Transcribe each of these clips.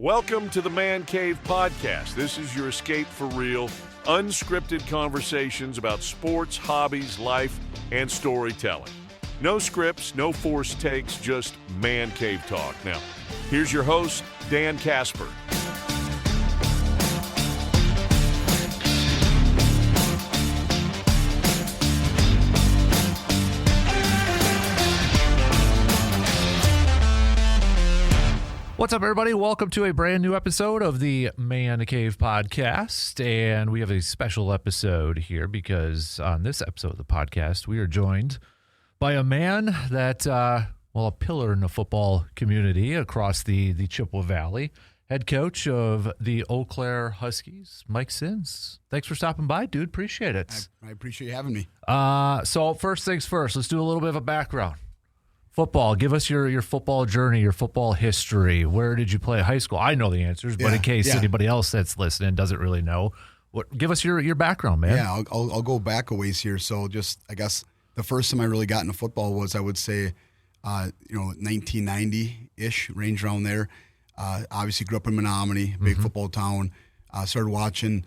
Welcome to the Man Cave Podcast. This is your escape for real, unscripted conversations about sports, hobbies, life, and storytelling. No scripts, no forced takes, just Man Cave talk. Now, here's your host, Dan Kasper. What's up, everybody? Welcome to a brand new episode of the Man Cave Podcast. And we have a special episode here because on this episode of the podcast, we are joined by a man that, a pillar in the football community across the Chippewa Valley, head coach of the Eau Claire Huskies, Mike Sinz. Thanks for stopping by, dude. Appreciate it. I appreciate you having me. So first things first, let's do a little bit of a background. Football. Give us your football journey, your football history. Where did you play high school? I know the answers, but in case anybody else that's listening doesn't really know, give us your background, man. Yeah, I'll go back a ways here. So just, I guess, the first time I really got into football was, I would say, 1990-ish, range around there. Obviously grew up in Menomonie, big football town. Started watching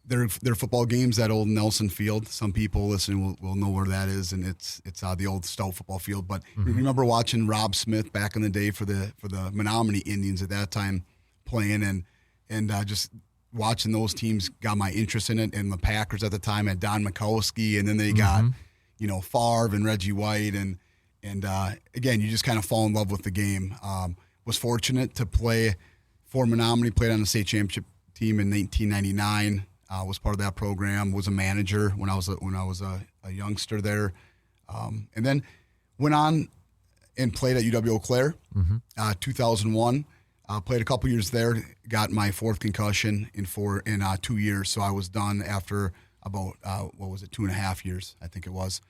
their football games at old Nelson Field. Some people listening will know where that is, and it's the old Stout football field. But remember watching Rob Smith back in the day for the Menomonie Indians at that time playing, and just watching those teams got my interest in it. And the Packers at the time had Don Mikowski, and then they got Favre and Reggie White, and again, you just kind of fall in love with the game. Was fortunate to play for Menomonie, played on the state championship team in 1999. Was part of that program. Was a manager when I was a youngster there, and then went on and played at UW-Eau Claire. 2001. Played a couple years there. Got my fourth concussion in 2 years. So I was done after about 2.5 years, I think it was.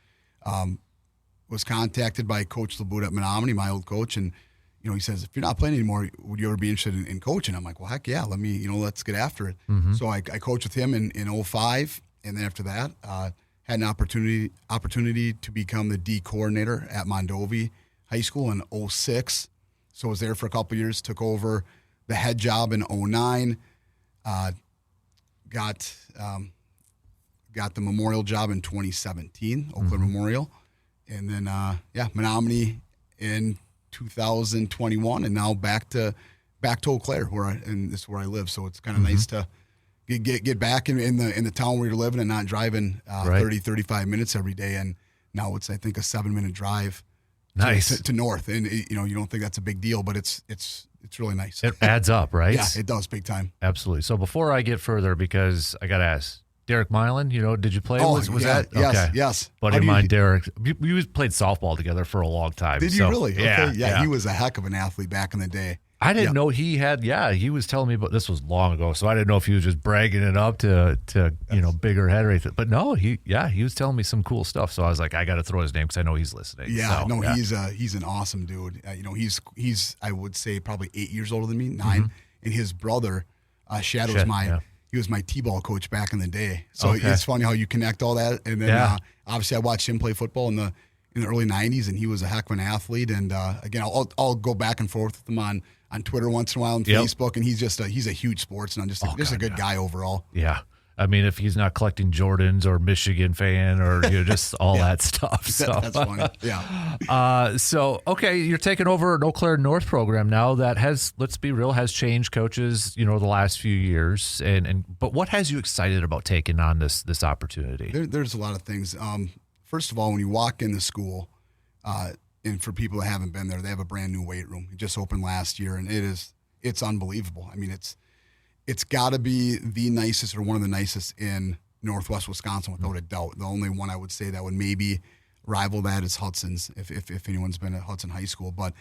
Was contacted by Coach LeBoot at Menomonie, my old coach, and he says, if you're not playing anymore, would you ever be interested in coaching? I'm like, well, heck yeah, let's get after it. So I coached with him in 2005, and then after that, had an opportunity to become the D coordinator at Mondovi High School in 2006. So I was there for a couple years, took over the head job in 2009, got the memorial job in 2017, Eau Claire Memorial, and then Menomonie in 2021, and now back to Eau Claire, this is where I live. So it's kind of nice to get back in the town where you're living and not driving 30-35 minutes every day. And now it's, I think, a 7-minute drive to north. And you don't think that's a big deal, but it's really nice. It adds up, right? Yeah, it does, big time. Absolutely. So before I get further, because I got to ask, Derek Milan, did you play? Was that? Yes, okay. Yes. Buddy of mine, Derek. We played softball together for a long time. Did you really? Yeah, okay. Yeah, he was a heck of an athlete back in the day. I didn't know he had. Yeah, he was telling me, but this was long ago, so I didn't know if he was just bragging it up to bigger head or anything. But no, he was telling me some cool stuff. So I was like, I got to throw his name because I know he's listening. Yeah, he's an awesome dude. He's I would say probably 8 years older than me, 9, and his brother Shadow He was my T-ball coach back in the day. So It's funny how you connect all that. And then obviously I watched him play football in the early 90s, and he was a heck of an athlete. And again, I'll go back and forth with him on Twitter once in a while and Facebook, and he's a huge sports, and just a good guy overall. Yeah. I mean, if he's not collecting Jordans or Michigan fan or just all that stuff. So. That's funny. Yeah. You're taking over an Eau Claire North program now that has, let's be real, has changed coaches, the last few years. But what has you excited about taking on this opportunity? There's a lot of things. First of all, when you walk in the school, and for people that haven't been there, they have a brand new weight room. It just opened last year, and it's unbelievable. I mean, it's got to be the nicest or one of the nicest in Northwest Wisconsin without a doubt. The only one I would say that would maybe rival that is Hudson's, if anyone's been at Hudson High School. But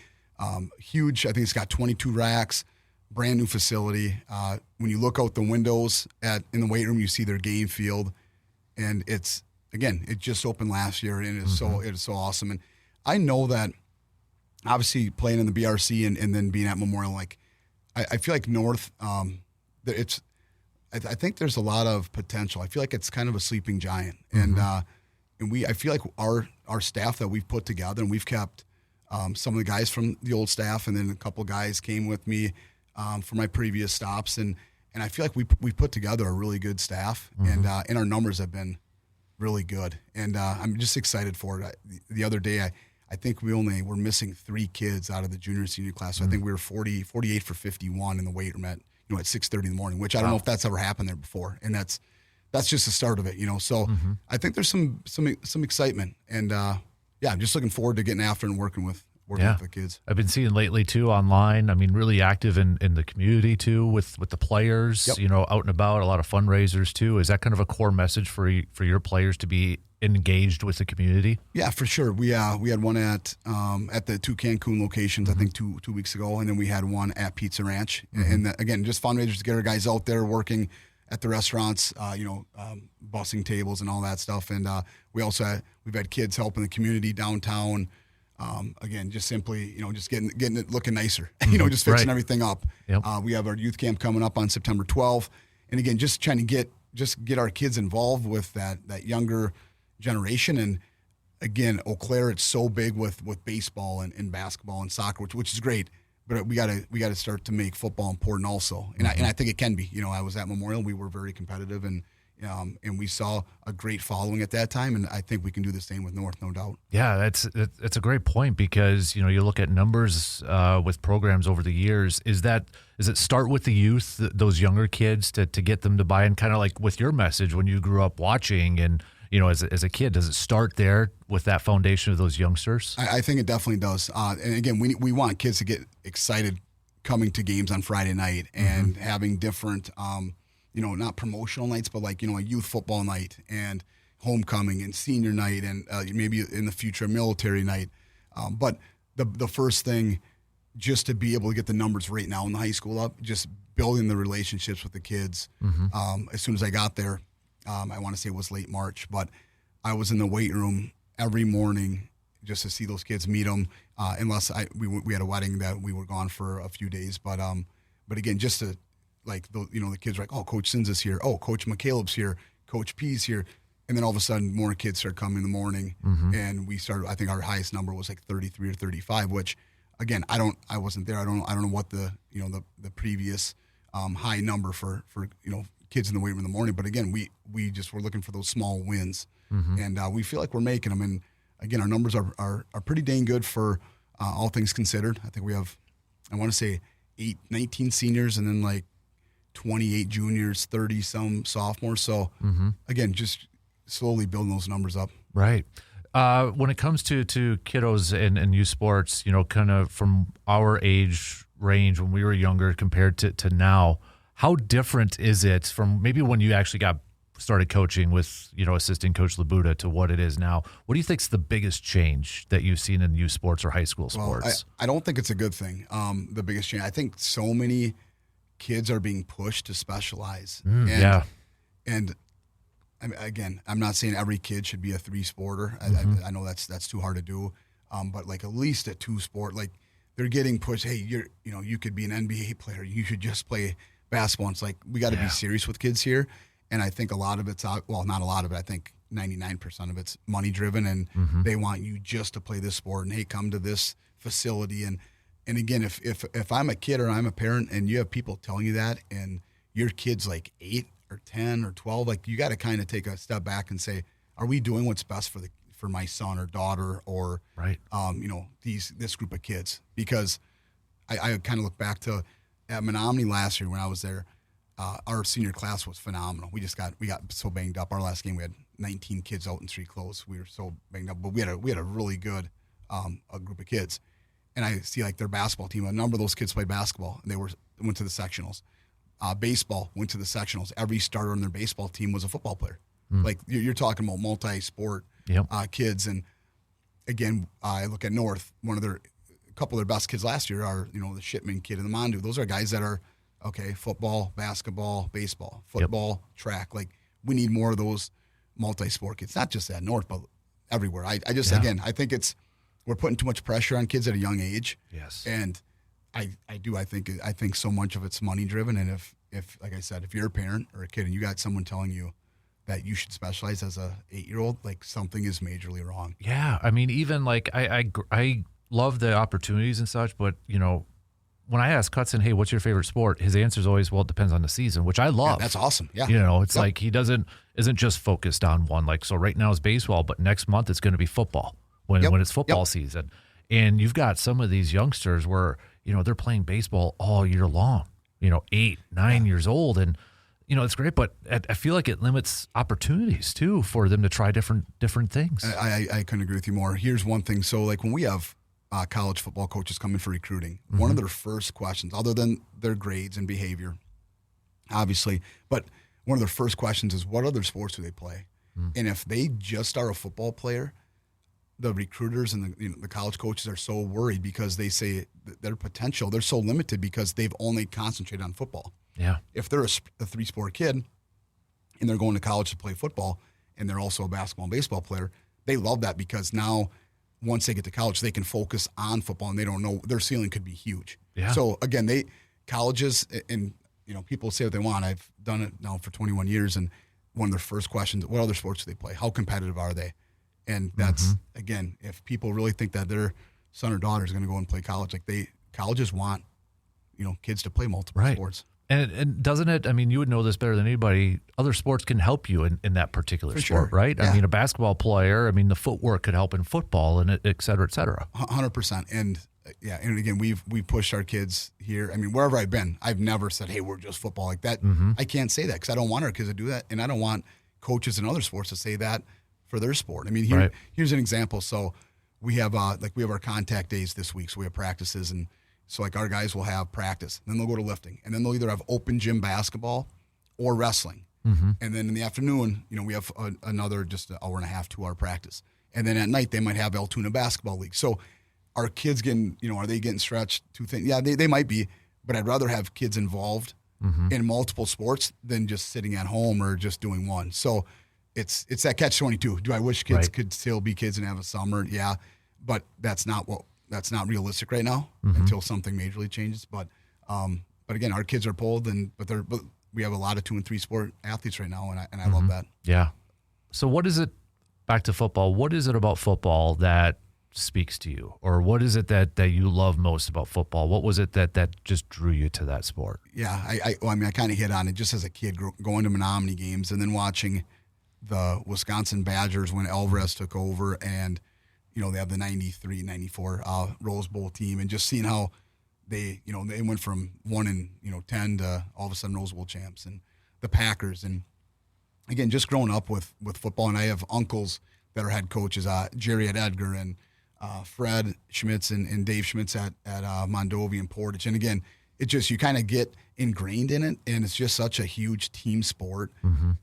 huge. I think it's got 22 racks, brand new facility. When you look out the windows in the weight room, you see their game field, and it just opened last year, and it is so awesome. And I know that obviously playing in the BRC and then being at Memorial, I feel like North. I think there's a lot of potential. I feel like it's kind of a sleeping giant, and I feel like our staff that we've put together, and we've kept some of the guys from the old staff, and then a couple guys came with me for my previous stops, and I feel like we put together a really good staff, and our numbers have been really good, and I'm just excited for it. The other day, I think we're missing 3 kids out of the junior and senior class. So I think we were 48 for 51 in the weight room at 6:30 in the morning, which I don't know if that's ever happened there before, and that's just the start of it, So I think there's some excitement, and I'm just looking forward to getting after and working with the kids. I've been seeing lately too online. I mean, really active in the community too with the players. Yep. Out and about. A lot of fundraisers too. Is that kind of a core message for your players to be engaged with the community? Yeah, for sure. We had one at the 2 Cancun locations, I think 2 weeks ago, and then we had one at Pizza Ranch. And again, just fundraisers to get our guys out there working at the restaurants, bussing tables and all that stuff. And we've had kids helping the community downtown. Again, just simply, just getting it looking nicer, just fixing everything up. Yep. We have our youth camp coming up on September 12th. And again, just trying to get our kids involved with that younger generation. And again, Eau Claire, it's so big with baseball and basketball and soccer, which is great. But we got to start to make football important also. And I think it can be. I was at Memorial. We were very competitive, and we saw a great following at that time, and I think we can do the same with North, no doubt. Yeah, that's a great point, because you look at numbers with programs over the years. Is it start with the youth, those younger kids, to get them to buy in, kind of like with your message when you grew up watching, and as a kid, does it start there with that foundation of those youngsters? I think it definitely does. And again, we want kids to get excited coming to games on Friday night and having different not promotional nights, but like, a youth football night and homecoming and senior night and maybe in the future, a military night. But the first thing, just to be able to get the numbers right now in the high school up, just building the relationships with the kids. As soon as I got there, I want to say it was late March, but I was in the weight room every morning just to see those kids, meet them, unless we had a wedding that we were gone for a few days. But again, just to, the kids were like, oh, Coach Sinz is here. Oh, Coach McCaleb's here. Coach P's here. And then all of a sudden, more kids started coming in the morning, and we started. I think our highest number was like 33 or 35. Which, again, I wasn't there. I don't know what the previous high number for kids in the weight room in the morning. But again, we just were looking for those small wins, and we feel like we're making them. And again, our numbers are pretty dang good for all things considered. I think we have, I want to say, 19 seniors, and then like 28 juniors, 30 some sophomores. So again, just slowly building those numbers up. Right. When it comes to kiddos and youth sports, kind of from our age range when we were younger compared to now, how different is it from maybe when you actually started coaching with, assistant coach Labuda to what it is now? What do you think is the biggest change that you've seen in youth sports or high school sports? Well, I don't think it's a good thing. The biggest change, I think so many kids are being pushed to specialize. And again, I'm not saying every kid should be a 3-sporter. I know that's too hard to do. But like at least a 2-sport, like they're getting pushed. Hey, you could be an NBA player. You should just play basketball. And it's like, we got to be serious with kids here. And I think a lot of it's not a lot of it. I think 99% of it's money driven, and they want you just to play this sport. And hey, come to this facility. And again, if I'm a kid or I'm a parent and you have people telling you that, and your kid's like 8 or 10 or 12, like you got to kind of take a step back and say, are we doing what's best for my son or daughter or this group of kids? Because I kind of look back to at Menomonie last year when I was there. Our senior class was phenomenal. We got so banged up. Our last game we had 19 kids out in street clothes. We were so banged up, but we had a really good a group of kids. And I see like their basketball team. A number of those kids played basketball, and they went to the sectionals. Baseball went to the sectionals. Every starter on their baseball team was a football player. Like you're talking about multi-sport kids. And again, I look at North. A couple of their best kids last year are the Shipman kid and the Mondu. Those are guys that are football, basketball, baseball, football, track. Like we need more of those multi-sport kids. Not just at North, but everywhere. I think we're putting too much pressure on kids at a young age. Yes. And I think so much of it's money driven. And if like I said, if you're a parent or a kid and you got someone telling you that you should specialize as a 8-year-old, like something is majorly wrong. Yeah. I mean, even like I love the opportunities and such, but when I ask Cutson, hey, what's your favorite sport? His answer is always, well, it depends on the season, which I love. Yeah, that's awesome. Yeah. It's like he isn't just focused on one. Like, so right now it's baseball, but next month it's going to be football when it's football season. And you've got some of these youngsters where, they're playing baseball all year long, 8, 9 years old. And, it's great, but I feel like it limits opportunities too for them to try different things. I couldn't agree with you more. Here's one thing. So like when we have college football coaches come in for recruiting, one of their first questions, other than their grades and behavior, obviously, but one of their first questions is, what other sports do they play? And if they just are a football player, the recruiters and the college coaches are so worried because they say their potential, they're so limited because they've only concentrated on football. Yeah. If they're a 3-sport kid and they're going to college to play football and they're also a basketball and baseball player, they love that because now once they get to college, they can focus on football and they don't know, their ceiling could be huge. Yeah. So again, colleges and people say what they want. I've done it now for 21 years, and one of their first questions, what other sports do they play? How competitive are they? And that's again, if people really think that their son or daughter is going to go and play college, colleges want kids to play multiple sports. And doesn't it, you would know this better than anybody, other sports can help you in that particular sport, right? Yeah. A basketball player, the footwork could help in football and et cetera, et cetera. 100%. And and again, we've pushed our kids here. Wherever I've been, I've never said, hey, we're just football like that. I can't say that because I don't want our kids to do that. And I don't want coaches in other sports to say that for their sport. Here's an example. So we have our contact days this week. So we have practices, and so our guys will have practice, and then they'll go to lifting, and then they'll either have open gym basketball or wrestling. And then in the afternoon, we have another just an hour and a half, 2-hour practice. And then at night, they might have Altoona Basketball League. So are kids getting, are they getting stretched too thin? Yeah, they might be, but I'd rather have kids involved in multiple sports than just sitting at home or just doing one. So it's that catch-22. Do I wish kids could still be kids and have a summer? Yeah, but that's not realistic right now until something majorly changes. But again, our kids are pulled, but we have a lot of 2 and 3 sport athletes right now, and I love that. Yeah. So what is it, back to football, what is it about football that speaks to you? Or what is it that you love most about football? What was it that just drew you to that sport? Yeah, I kind of hit on it just as a kid, going to Menomonie games and then watching the Wisconsin Badgers when Alvarez took over, and they have the 93, 94 Rose Bowl team, and just seeing how they went from 1-10 to all of a sudden Rose Bowl champs, and the Packers. And again, just growing up with football, and I have uncles that are head coaches, Jerry at Edgar and Fred Schmitz and Dave Schmitz at Mondovi and Portage. And again, it just, you kind of get ingrained in it, and it's just such a huge team sport.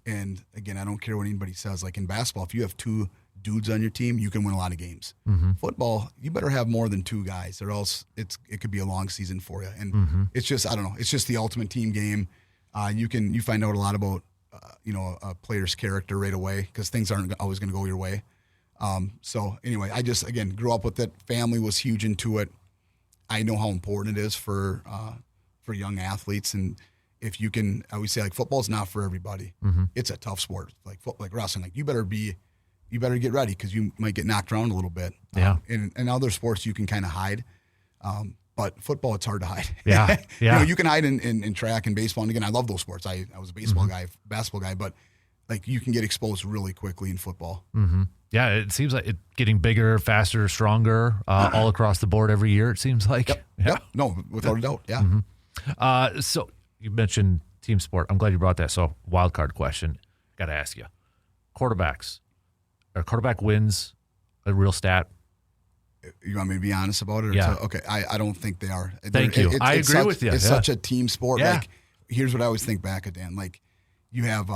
And again, I don't care what anybody says. Like in basketball, if you have 2 dudes on your team, you can win a lot of games. Football, you better have more than 2 guys, or else it could be a long season for you. And it's just, I don't know, it's just the ultimate team game. You find out a lot about a player's character right away, because things aren't always going to go your way. So anyway, I just, again, grew up with it. Family was huge into it. I know how important it is for young athletes, and if you can, I always say, football's not for everybody. It's a tough sport, like wrestling. You better get ready, because you might get knocked around a little bit. Yeah. In other sports, you can kind of hide. But football, it's hard to hide. Yeah. You can hide in track and baseball. And again, I love those sports. I was a baseball guy, basketball guy, but you can get exposed really quickly in football. Yeah, it seems like it's getting bigger, faster, stronger, all across the board every year, it seems like. Yep. No, without a doubt. Yeah. So you mentioned team sport. I'm glad you brought that. So wild card question. Got to ask you. Quarterbacks. Are quarterback wins a real stat? You want me to be honest about it? Yeah. Okay. I don't think they are. Thank you. I agree with you. It's such a team sport. Yeah. Here's what I always think back at, Dan. You have,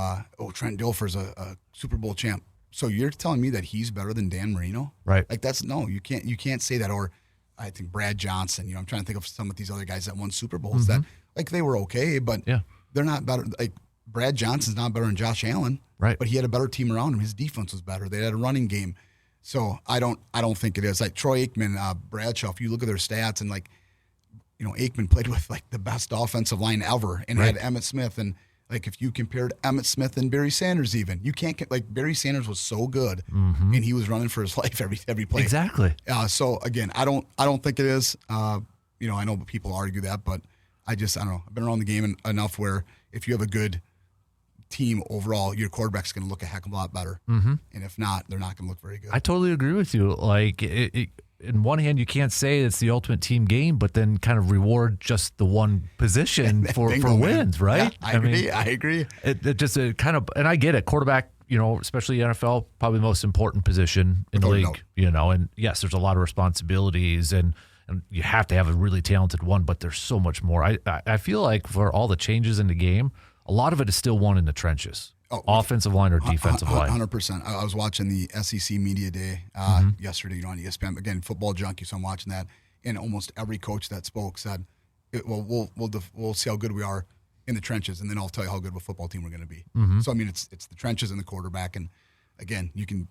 Trent Dilfer's a Super Bowl champ. So you're telling me that he's better than Dan Marino? Right. You can't say that. Or I think Brad Johnson, I'm trying to think of some of these other guys that won Super Bowls that they were okay, but they're not better. Brad Johnson's not better than Josh Allen. Right. But he had a better team around him. His defense was better. They had a running game. So I don't think it is. Troy Aikman, Bradshaw, if you look at their stats, and Aikman played with the best offensive line ever and had Emmitt Smith, and if you compared Emmitt Smith and Barry Sanders, even you can't Barry Sanders was so good, and he was running for his life every play. Exactly. So again, I don't think it is. I know people argue that, but I don't know. I've been around the game enough where if you have a good team overall, your quarterback's going to look a heck of a lot better. And if not, they're not going to look very good. I totally agree with you. Like, in one hand, you can't say it's the ultimate team game, but then kind of reward just the one position for wins, right? Yeah, I agree. It just kind of, and I get it. Quarterback, especially NFL, probably the most important position in the league. And yes, there's a lot of responsibilities, and you have to have a really talented one, but there's so much more. I feel like for all the changes in the game, a lot of it is still won in the trenches. Offensive line or defensive line? 100%. I was watching the SEC Media Day yesterday on ESPN. Again, football junkie, so I'm watching that. And almost every coach that spoke said, we'll see how good we are in the trenches, and then I'll tell you how good of a football team we're going to be. So, I mean, it's the trenches and the quarterback. And, again, you can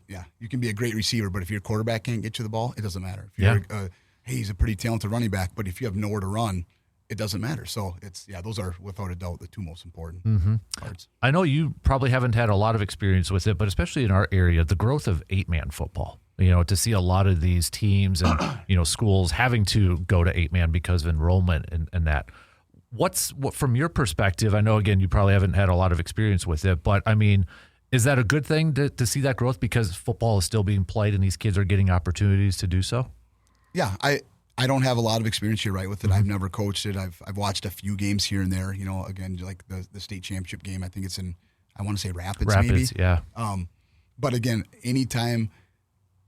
be a great receiver, but if your quarterback can't get you the ball, it doesn't matter. If you're he's a pretty talented running back, but if you have nowhere to run, it doesn't matter. So those are without a doubt the two most important parts. I know you probably haven't had a lot of experience with it, but especially in our area, the growth of 8-man football, to see a lot of these teams and, schools having to go to 8-man because of enrollment and that. What from your perspective, I know, again, you probably haven't had a lot of experience with it, but I mean, is that a good thing to see that growth because football is still being played and these kids are getting opportunities to do so? Yeah, I don't have a lot of experience here, right, with it. I've never coached it. I've watched a few games here and there. Again, like the state championship game. I think it's in, I want to say Rapids, maybe. Yeah. But again, anytime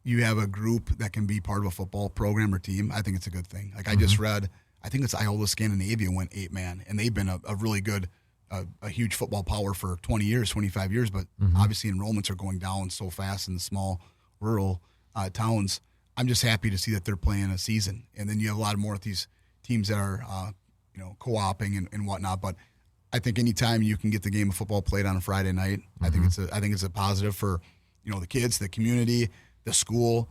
you have a group that can be part of a football program or team, I think it's a good thing. Like I just read, I think it's Iola Scandinavia went 8-man, and they've been a really good, a huge football power for 20 years, 25 years. But obviously enrollments are going down so fast in the small rural towns. I'm just happy to see that they're playing a season. And then you have a lot more of these teams that are, co-oping and whatnot. But I think anytime you can get the game of football played on a Friday night, I think it's a positive for, the kids, the community, the school,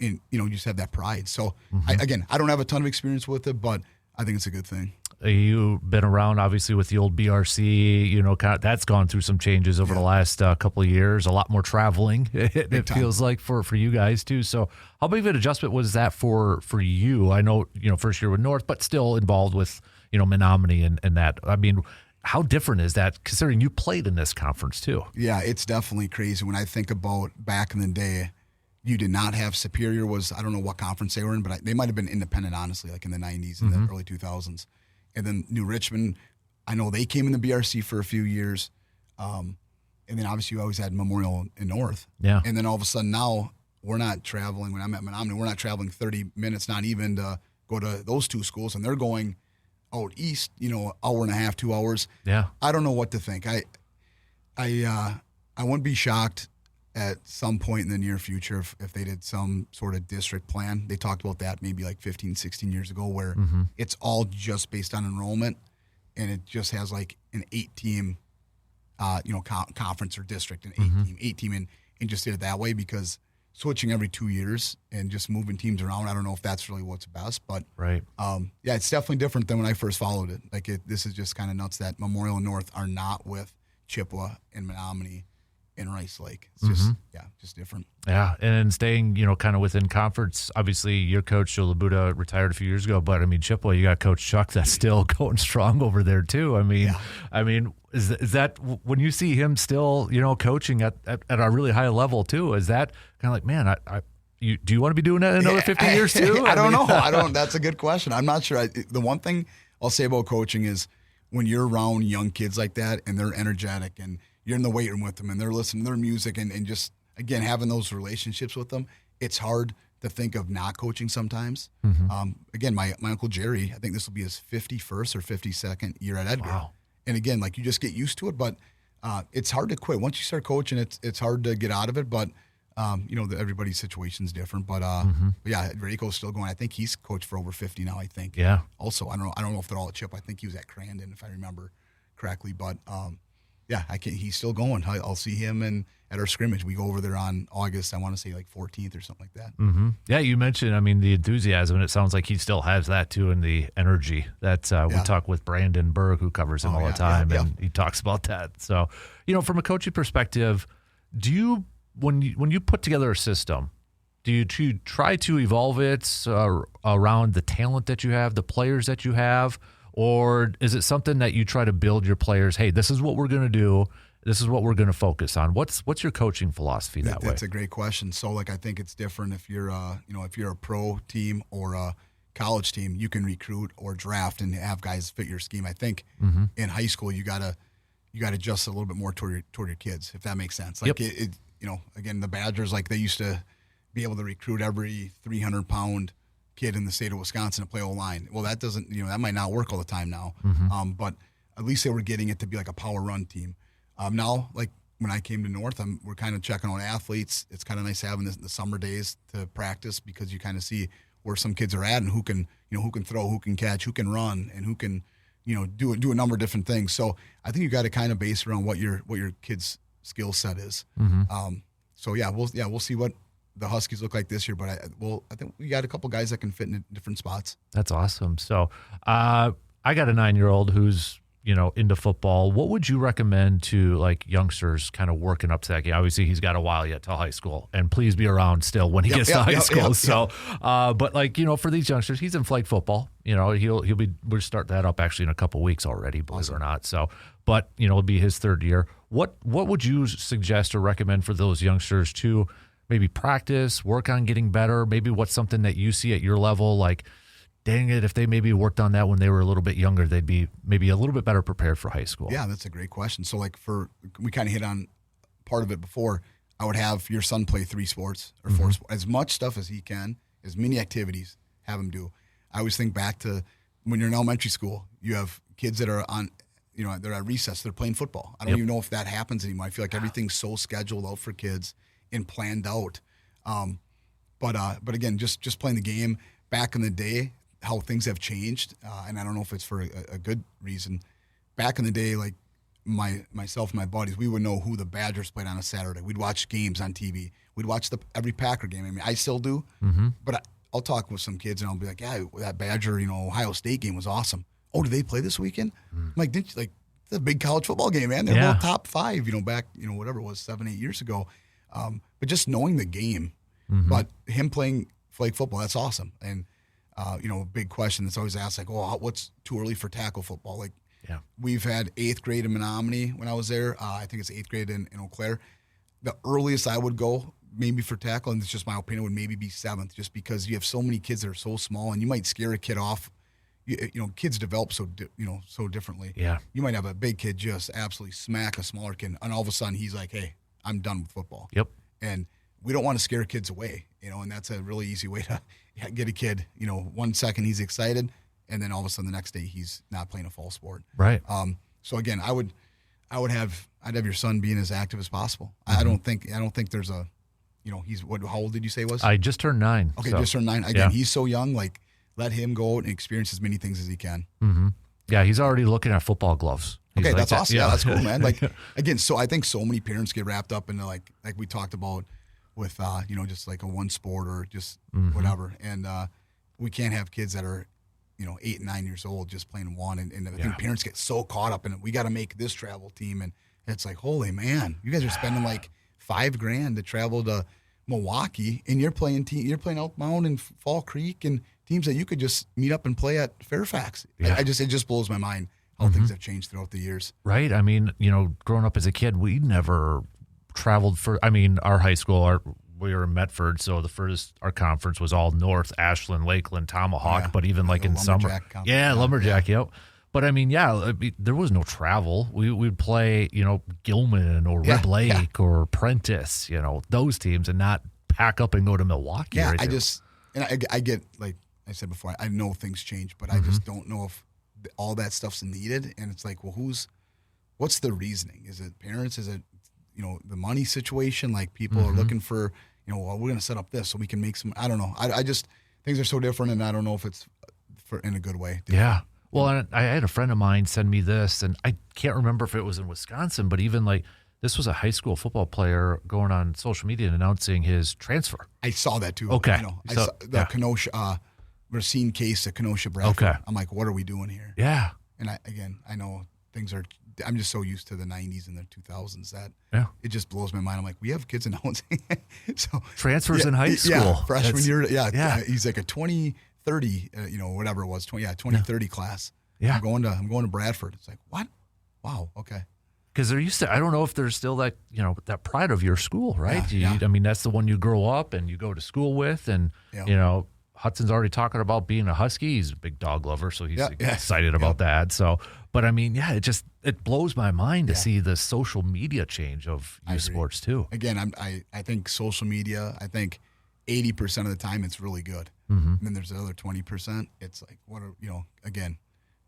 and, you just have that pride. So, I don't have a ton of experience with it, but I think it's a good thing. You've been around, obviously, with the old BRC, that's gone through some changes over the last couple of years, a lot more traveling, it feels like, for you guys, too. So how big of an adjustment was that for you? I know, first year with North, but still involved with, Menomonie and that. I mean, how different is that, considering you played in this conference, too? Yeah, it's definitely crazy. When I think about back in the day, you did not have Superior I don't know what conference they were in, but they might have been independent, honestly, like in the 90s and the early 2000s. And then New Richmond, I know they came in the BRC for a few years. And then obviously you always had Memorial in North. Yeah. And then all of a sudden now we're not traveling. When I'm at Menomonie, we're not traveling 30 minutes, not even to go to those two schools. And they're going out east, hour and a half, 2 hours. Yeah. I don't know what to think. I wouldn't be shocked at some point in the near future if they did some sort of district plan. They talked about that maybe like 15, 16 years ago where it's all just based on enrollment, and it just has like an 8-team conference or district, an 8-team, and just did it that way, because switching every 2 years and just moving teams around, I don't know if that's really what's best. But right. It's definitely different than when I first followed it. Like this is just kind of nuts that Memorial and North are not with Chippewa and Menomonie in Rice Lake. It's just different. Yeah, and staying, kind of within conference. Obviously, your coach, Joe Labuda, retired a few years ago, but I mean, Chippewa, you got Coach Chuck that's still going strong over there too. I mean, is that when you see him still, coaching at a really high level too? Is that kind of like, man, do you want to be doing that in another 50 years too? I don't know. That's a good question. I'm not sure. The one thing I'll say about coaching is when you're around young kids like that and they're energetic and you're in the weight room with them and they're listening to their music and just, again, having those relationships with them, it's hard to think of not coaching sometimes. Again, my Uncle Jerry, I think this will be his 51st or 52nd year at Edgar. Wow. And again, like you just get used to it, but it's hard to quit. Once you start coaching, it's hard to get out of it, but everybody's situation's different. But yeah, Rico's still going. I think he's coached for over 50 now, I think. Yeah. Also, I don't know if they're all at Chip. I think he was at Crandon, if I remember correctly, but yeah, he's still going. I'll see him at our scrimmage. We go over there on August, I want to say like 14th or something like that. Yeah, you mentioned, the enthusiasm, and it sounds like he still has that too, and the energy. We talk with Brandon Berg, who covers him all the time, and he talks about that. So, from a coaching perspective, do you, when you put together a system, do you try to evolve it around the talent that you have, the players that you have, or is it something that you try to build your players? Hey, this is what we're going to do. This is what we're going to focus on. What's your coaching philosophy that way? That's a great question. So, like, I think it's different if you're, if you're a pro team or a college team, you can recruit or draft and have guys fit your scheme. I think in high school you gotta adjust a little bit more toward your kids, if that makes sense. Like again, the Badgers, like, they used to be able to recruit every 300-pound kid in the state of Wisconsin to play O-line. Well, that doesn't, that might not work all the time now. But at least they were getting it to be like a power run team. Now, like when I came to North, we're kind of checking out athletes. It's kind of nice having the summer days to practice because you kind of see where some kids are at and who can throw, who can catch, who can run, and who can, do a number of different things. So I think you got to kind of base around what your kid's skill set is. We'll see what the Huskies look like this year, but I think we got a couple guys that can fit in different spots. That's awesome. So I got a 9-year-old who's into football. What would you recommend to like youngsters kind of working up to that game? Obviously, he's got a while yet till high school, and please be around still when he gets to high school. But like, for these youngsters, he's in flag football. We'll start that up actually in a couple weeks already, believe it or not. So, but it'll be his third year. What would you suggest or recommend for those youngsters to maybe practice, work on getting better? Maybe what's something that you see at your level, like, dang it, if they maybe worked on that when they were a little bit younger, they'd be maybe a little bit better prepared for high school. Yeah, that's a great question. So, like, we kind of hit on part of it before. I would have your son play 3 sports or 4 sports, as much stuff as he can, as many activities, have him do. I always think back to when you're in elementary school, you have kids that are on, they're at recess, they're playing football. I don't even know if that happens anymore. I feel like everything's so scheduled out for kids and planned out. But again, just playing the game. Back in the day, how things have changed, and I don't know if it's for a good reason. Back in the day, like myself and my buddies, we would know who the Badgers played on a Saturday. We'd watch games on TV. We'd watch every Packer game. I mean, I still do, but I'll talk with some kids and I'll be like, yeah, that Badger, Ohio State game was awesome. Oh, did they play this weekend? I'm like, it's a big college football game, man. They're both top 5, back, whatever it was, 7-8 years ago. But just knowing the game, but him playing flag football, that's awesome. And a big question that's always asked, like, oh, what's too early for tackle football? Like, we've had 8th grade in Menomonie when I was there. I think it's 8th grade in Eau Claire. The earliest I would go maybe for tackle, and it's just my opinion, would maybe be 7th, just because you have so many kids that are so small, and you might scare a kid off. Kids develop so differently. Yeah, you might have a big kid just absolutely smack a smaller kid, and all of a sudden he's like, hey, I'm done with football. Yep. And we don't want to scare kids away, and that's a really easy way to get a kid, 1 second he's excited, and then all of a sudden the next day he's not playing a fall sport. Right. So again, I'd have your son being as active as possible. I don't think there's a, he's how old did you say he was? I just turned 9. Okay, so, just turned 9. Again, he's so young. Like, let him go out and experience as many things as he can. Yeah, he's already looking at football gloves. He's okay, that's awesome. Yeah, that's cool, man. Like, again, so I think so many parents get wrapped up into like we talked about with just like a one sport or just whatever, and we can't have kids that are 8 and 9 years old just playing one, and I think parents get so caught up in it. We got to make this travel team, and it's like, holy man, you guys are spending like $5,000 to travel to Milwaukee, and you're playing Elk Mound and Fall Creek and teams that you could just meet up and play at Fairfax. It just blows my mind how things have changed throughout the years. Right. I mean, growing up as a kid, we never traveled our high school, we were in Medford, so the furthest our conference was all north, Ashland, Lakeland, Tomahawk, but even like in summer. Lumberjack, yep. But there was no travel. We'd play, Gilman or Rib Lake or Prentice, those teams, and not pack up and go to Milwaukee. Yeah, I get, like I said before, I know things change, but I just don't know if all that stuff's needed. And it's like, well, what's the reasoning? Is it parents? Is it, the money situation? Like, people are looking for, well, we're going to set up this so we can make some, I don't know. I just, things are so different, and I don't know if it's in a good way. Yeah. Well, I had a friend of mine send me this, and I can't remember if it was in Wisconsin, but even like, this was a high school football player going on social media and announcing his transfer. I saw that too. Okay. I saw the Kenosha, Racine case at Kenosha Bradford. Okay. I'm like, what are we doing here? Yeah. And I know I'm just so used to the 90s and the 2000s that it just blows my mind. I'm like, we have kids announcing. So transfers in high school. Yeah, freshman year. Yeah. He's like a 2030, whatever it was, 2030 class. Yeah. I'm going to Bradford. It's like, what? Wow. Okay. Because there used to, I don't know if there's still that, that pride of your school, right? Yeah. I mean, that's the one you grow up and you go to school with. And, Hudson's already talking about being a Husky. He's a big dog lover, so he's excited about that. So, but I mean, it blows my mind to see the social media change of youth sports too. Again, I think social media, 80% of the time it's really good. Mm-hmm. And then there's the other 20%. It's like, again,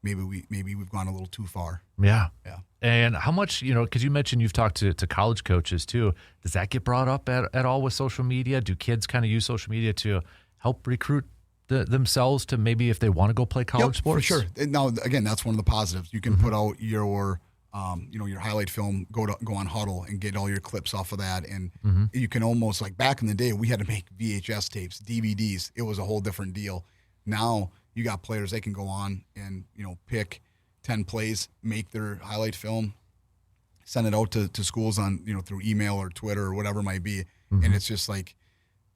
maybe we've gone a little too far. Yeah. Yeah. And how much, because you mentioned you've talked to college coaches too. Does that get brought up at all with social media? Do kids kind of use social media to help recruit themselves to maybe if they want to go play college sports? For sure. Now, again, that's one of the positives. You can put out your highlight film, go on Huddle and get all your clips off of that. And you can almost, like back in the day, we had to make VHS tapes, DVDs. It was a whole different deal. Now you got players, they can go on and, pick 10 plays, make their highlight film, send it out to schools on, through email or Twitter or whatever it might be. And it's just like,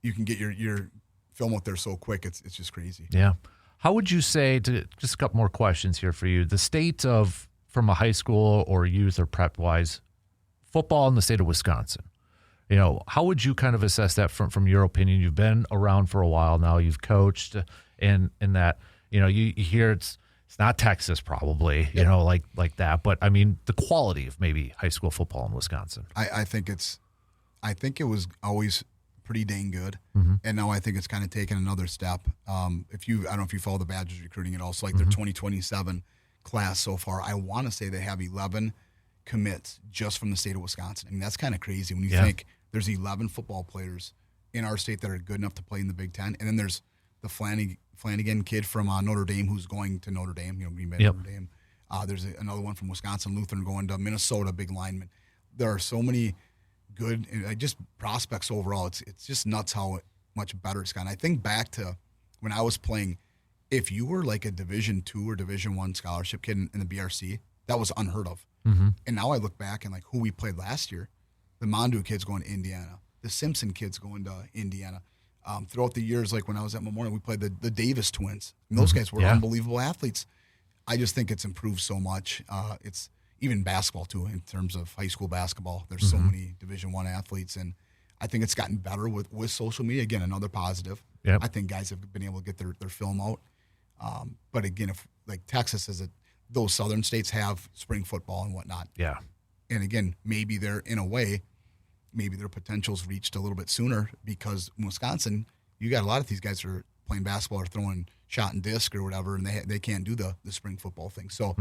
you can get your film out there so quick. It's just crazy. Yeah. How would you say, just a couple more questions here for you, the state of, from a high school or youth or prep wise, football in the state of Wisconsin? How would you kind of assess that from your opinion? You've been around for a while now. You've coached, and in that, you hear it's not Texas probably, like that. But I mean, the quality of maybe high school football in Wisconsin. I think it was always pretty dang good, and now I think it's kind of taken another step. I don't know if you follow the Badgers recruiting at all. So like their 2027 class so far, I want to say they have 11 commits just from the state of Wisconsin. I mean, that's kind of crazy when you think there's 11 football players in our state that are good enough to play in the Big Ten, and then there's the Flanagan kid from Notre Dame who's going to Notre Dame, Green Bay, Notre Dame. There's another one from Wisconsin Lutheran going to Minnesota, big lineman. There are so many good just prospects overall. It's just nuts how much better it's gotten. I think back to when I was playing, if you were like a Division II or Division I scholarship kid in the BRC, that was unheard of. And now I look back and like who we played last year, the Mondu kids going to Indiana, the Simpson kids going to Indiana. Throughout the years, like when I was at Memorial, we played the Davis twins. And those guys were unbelievable athletes. I just think it's improved so much. It's even basketball too, in terms of high school basketball. There's so many Division I athletes, and I think it's gotten better with social media. Again, another positive. Yep. I think guys have been able to get their film out. But again, if like Texas those southern states have spring football and whatnot. Yeah. And again, maybe they're in a way, maybe their potential's reached a little bit sooner because in Wisconsin, you got a lot of these guys who are playing basketball or throwing shot and disc or whatever, and they can't do the spring football thing. So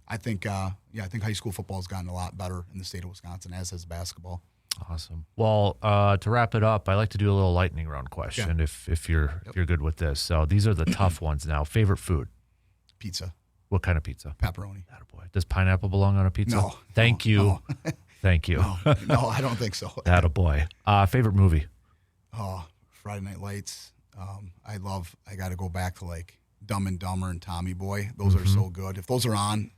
I think I think high school football has gotten a lot better in the state of Wisconsin, as has basketball. Awesome. Well, to wrap it up, I like to do a little lightning round question if you're good with this. So these are the tough ones now. Favorite food? Pizza. What kind of pizza? Pepperoni. Attaboy. Does pineapple belong on a pizza? No. Thank you. No. Thank you. No, I don't think so. Attaboy. Favorite movie? Oh, Friday Night Lights. I got to go back to like Dumb and Dumber and Tommy Boy. Those are so good. If those are on,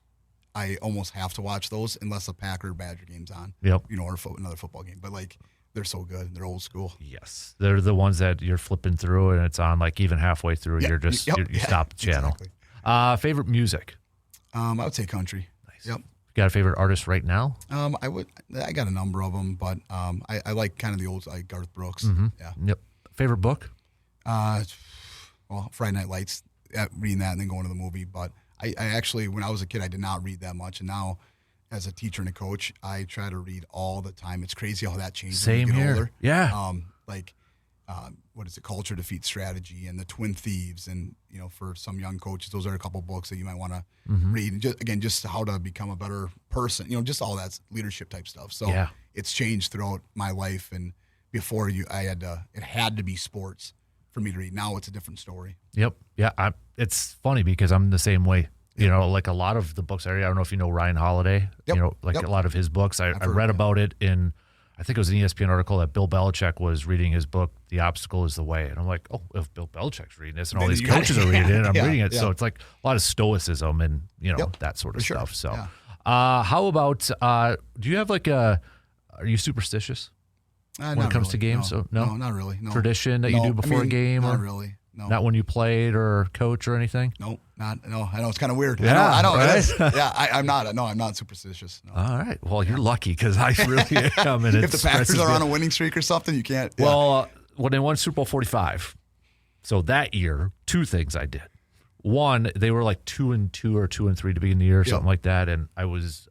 I almost have to watch those unless a Packer Badger game's on. Yep. Or another football game. But like they're so good. They're old school. Yes. They're the ones that you're flipping through and it's on like even halfway through. Yeah. You're just you stop the channel. Exactly. Favorite music? I would say country. Nice. Yep. Got a favorite artist right now? I got a number of them, but I like kind of the old like Garth Brooks. Yeah. Yep. Favorite book? Well, Friday Night Lights, reading that and then going to the movie. But I actually, when I was a kid, I did not read that much. And now, as a teacher and a coach, I try to read all the time. It's crazy how that changes Same when you get here. older. Yeah. What is it? Culture Defeats Strategy and The Twin Thieves. And, for some young coaches, those are a couple books that you might want to read. And just how to become a better person, just all that leadership type stuff. So it's changed throughout my life. And before it had to be sports for me to read. Now it's a different story. Yep. Yeah. It's funny because I'm the same way. Like a lot of the books I don't know if you know Ryan Holiday, Yep. A lot of his books. I read about it in, I think it was an ESPN article that Bill Belichick was reading his book, The Obstacle is the Way. And I'm like, oh, if Bill Belichick's reading this and all Then these you coaches are reading it, I'm reading it. Yeah. So it's like a lot of stoicism and, that sort of For sure. stuff. So How about, do you have are you superstitious when it comes to games? No, not really. No. Tradition that you do before a game? Not really. No. Not when you played or coach or anything? No, I know it's kind of weird. Yeah, I know. right? It is. Yeah, I'm not. No, I'm not superstitious. No. All right. Well, you're lucky because I really am. And if the Packers are on a winning streak or something, you can't. Yeah. Well, when they won Super Bowl 45, so that year, 2 things I did. One, they were like 2-2 or 2-3 to begin the year, or something like that. And I was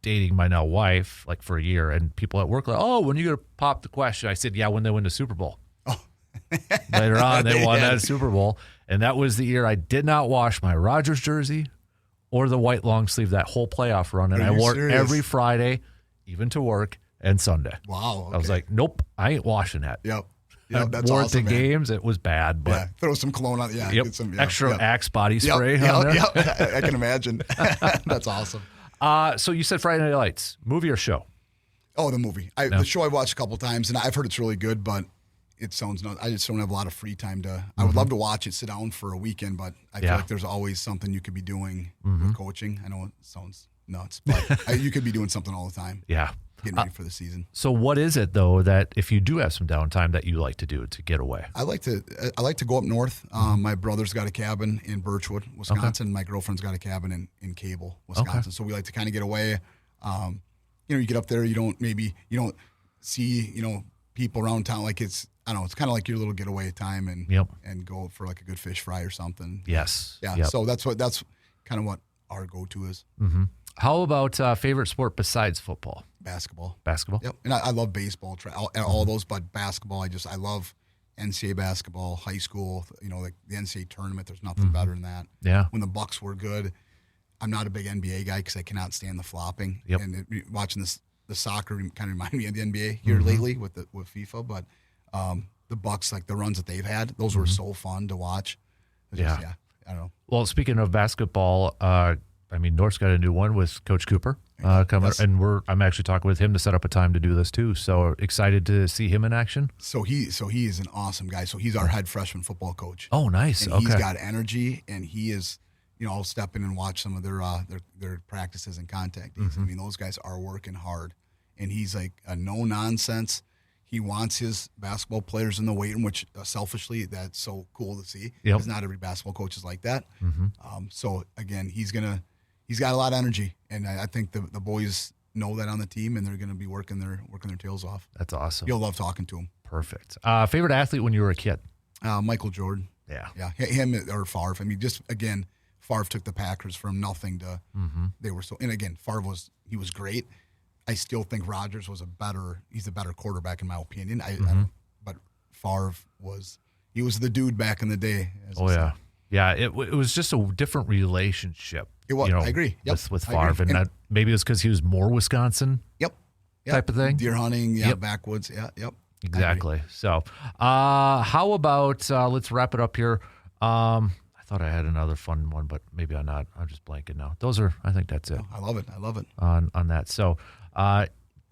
dating my now wife like for a year, and people at work were like, "Oh, when are you going to pop the question?" I said, "Yeah, when they win the Super Bowl." Oh. Later on, they won that Super Bowl, and that was the year I did not wash my Rodgers jersey or the white long sleeve that whole playoff run, and I wore it every Friday, even to work and Sunday. Wow! Okay. I was like, "Nope, I ain't washing that." Yep. That's wore awesome, it to games. It was bad, but throw some cologne on. Yeah, get some extra Axe body spray. Yep. I can imagine. That's awesome. So you said Friday Night Lights, movie or show? Oh, the movie. The show I watched a couple times, and I've heard it's really good, but it sounds nuts. I just don't have a lot of free time to. I would love to watch it, sit down for a weekend, but I feel like there's always something you could be doing with coaching. I know it sounds nuts, but you could be doing something all the time. Yeah. Getting ready for the season. So what is it though that if you do have some downtime that you like to do to get away? I like to go up north. My brother's got a cabin in Birchwood, Wisconsin. Okay. My girlfriend's got a cabin in Cable, Wisconsin. Okay. So we like to kind of get away. You get up there, you don't see, people around town. Like it's kind of like your little getaway time and go for like a good fish fry or something. Yes. Yeah. Yep. So that's kind of what our go-to is. Mm-hmm. How about favorite sport besides football? Basketball. Yep. And I love baseball, all those, but basketball, I love NCAA basketball, high school, like the NCAA tournament. There's nothing better than that. Yeah. When the Bucks were good, I'm not a big NBA guy because I cannot stand the flopping. Yep. And watching the soccer kind of remind me of the NBA here lately with FIFA. But the Bucks, like the runs that they've had, those were so fun to watch. I don't know. Well, speaking of basketball, North's got a new one with Coach Cooper coming, yes. And I'm actually talking with him to set up a time to do this too. So excited to see him in action. So he is an awesome guy. So he's our head freshman football coach. Oh, nice. And he's got energy, and he is. I'll step in and watch some of their practices and contact days. Mm-hmm. Those guys are working hard, and he's like a no nonsense. He wants his basketball players in the weight room, which selfishly that's so cool to see because not every basketball coach is like that. Mm-hmm. So again, he's got a lot of energy, and I think the boys know that on the team, and they're going to be working their tails off. That's awesome. You'll love talking to him. Perfect. Favorite athlete when you were a kid? Michael Jordan. Yeah. Him or Favre. Favre took the Packers from nothing to they were so. And again, Favre was great. I still think Rodgers was he's a better quarterback in my opinion. But Favre was the dude back in the day. Yeah. It was just a different relationship. It was. I agree. With Favre, and maybe it was because he was more Wisconsin. Yep. Type of thing. Deer hunting. Backwoods. Yep. Exactly. So, how about let's wrap it up here. I thought I had another fun one, but maybe I'm not. I'm just blanking now. I think that's it. I love it. On that. So,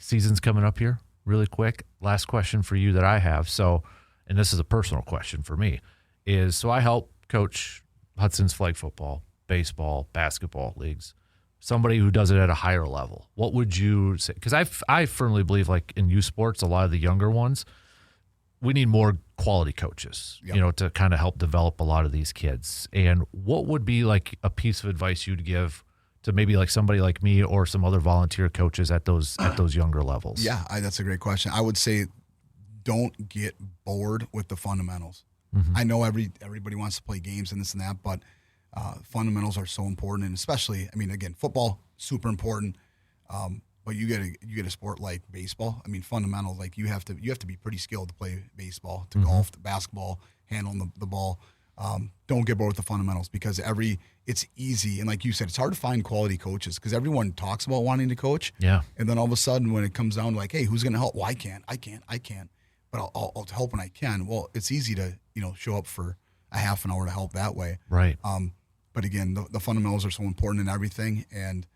season's coming up here really quick. Last question for you that I have. So, and this is a personal question for me, is so I help coach Hudson's flag football, baseball, basketball leagues. Somebody who does it at a higher level. What would you say? Because I firmly believe, like in youth sports, a lot of the younger ones, we need more quality coaches, to kind of help develop a lot of these kids. And what would be like a piece of advice you'd give to maybe like somebody like me or some other volunteer coaches at those younger levels? Yeah, that's a great question. I would say don't get bored with the fundamentals. Mm-hmm. I know everybody wants to play games and this and that, but fundamentals are so important, and especially, again, football super important. But you get a sport like baseball. Fundamentals, like you have to be pretty skilled to play baseball, to golf, to basketball, handling the ball. Don't get bored with the fundamentals because it's easy, and like you said, it's hard to find quality coaches because everyone talks about wanting to coach. Yeah. And then all of a sudden, when it comes down to like, hey, who's going to help? Well, I can't. But I'll help when I can. Well, it's easy to show up for a half an hour to help that way. Right. But again, the fundamentals are so important in everything, and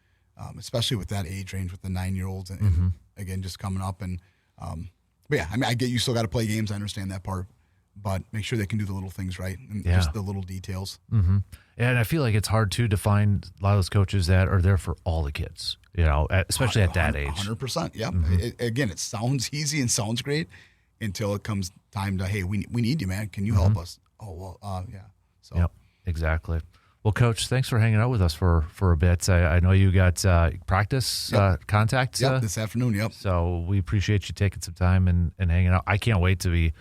especially with that age range with the 9-year-olds, and again, just coming up. And but yeah, I get you still got to play games. I understand that part, but make sure they can do the little things right and Yeah. just the little details. Mm-hmm. And I feel like it's hard too to find a lot of those coaches that are there for all the kids, especially at that age. 100%. Yep. Mm-hmm. Again, it sounds easy and sounds great until it comes time to, hey, we need you, man. Can you help us? Oh, well, yeah. So. Yep, exactly. Well, Coach, thanks for hanging out with us for a bit. I know you got practice contact. This afternoon, yep. So we appreciate you taking some time and hanging out. I can't wait to be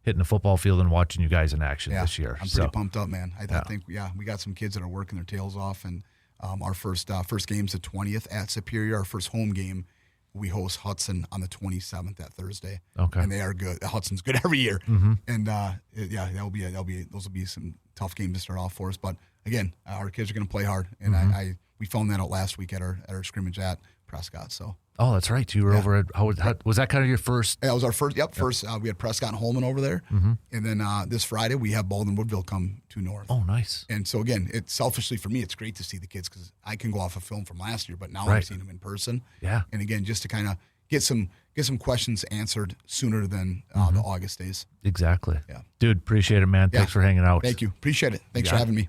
hitting the football field and watching you guys in action this year. I'm pretty pumped up, man. I think, we got some kids that are working their tails off, and our first game's the 20th at Superior. Our first home game, we host Hudson on the 27th, that Thursday. Okay. And they are good. Hudson's good every year. Mm-hmm. And those will be some tough games to start off for us. But again, our kids are going to play hard, and we found that out last week at our scrimmage at Prescott. So. Oh, that's right. You were over at how was that kind of your first? That was our first. Yep. First, we had Prescott and Holman over there, and then this Friday we have Baldwin Woodville come to North. Oh, nice. And so again, it's selfishly for me, it's great to see the kids because I can go off a film from last year, but now Right. I've seen them in person. Yeah. And again, just to kind of get some questions answered sooner than the August days. Exactly. Yeah. Dude, appreciate it, man. Yeah. Thanks for hanging out. Thank you. Appreciate it. Thanks You got for having me.